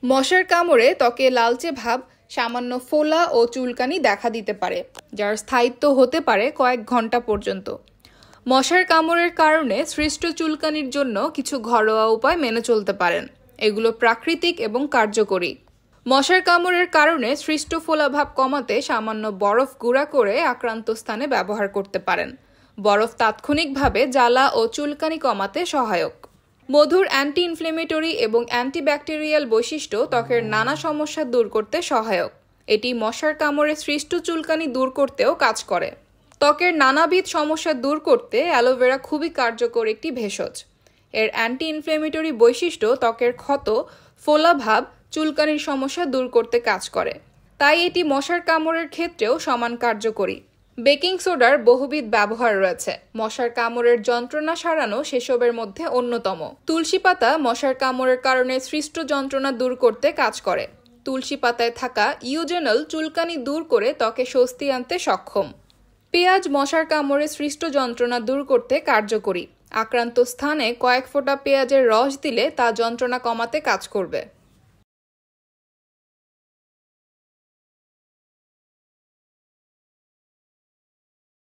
মশার কামড়ে ত্বকে লালচে ভাব, সামান্য ফোলা ও চুলকানি দেখা দিতে পারে, যার স্থায়িত্ব হতে পারে কয়েক ঘন্টা পর্যন্ত। মশার কামড়ের কারণে সৃষ্ট চুলকানির জন্য কিছু ঘরোয়া উপায় মেনে চলতে পারেন। এগুলো প্রাকৃতিক এবং কার্যকরী। মশার কামড়ের কারণে সৃষ্ট ফোলাভাব কমাতে সামান্য বরফ গুঁড়া করে আক্রান্ত স্থানে ব্যবহার করতে পারেন। বরফ তাৎক্ষণিকভাবে জ্বালা ও চুলকানি কমাতে সহায়ক। মধুর অ্যান্টি ইনফ্লেমেটরি এবং অ্যান্টিব্যাকটেরিয়াল বৈশিষ্ট্য ত্বকের নানা সমস্যা দূর করতে সহায়ক। এটি মশার কামড়ে সৃষ্ট চুলকানি দূর করতেও কাজ করে। ত্বকের নানাবিধ সমস্যা দূর করতে অ্যালোভেরা খুবই কার্যকর একটি ভেষজ। এর অ্যান্টি ইনফ্লেমেটরি বৈশিষ্ট্য ত্বকের ক্ষত, ফোলাভাব, চুলকানির সমস্যা দূর করতে কাজ করে। তাই এটি মশার কামড়ের ক্ষেত্রেও সমান কার্যকরী। বেকিং সোডার বহুবিধ ব্যবহার রয়েছে। মশার কামড়ের যন্ত্রণা সারানো সেসবের মধ্যে অন্যতম। তুলসী পাতা মশার কামড়ের কারণে সৃষ্ট যন্ত্রণা দূর করতে কাজ করে। তুলসী পাতায় থাকা ইউজেনল চুলকানি দূর করে ত্বকে স্বস্তি আনতে সক্ষম। পেঁয়াজ মশার কামড়ে সৃষ্ট যন্ত্রণা দূর করতে কার্যকরী। আক্রান্ত স্থানে কয়েক ফোঁটা পেঁয়াজের রস দিলে তা যন্ত্রণা কমাতে কাজ করবে।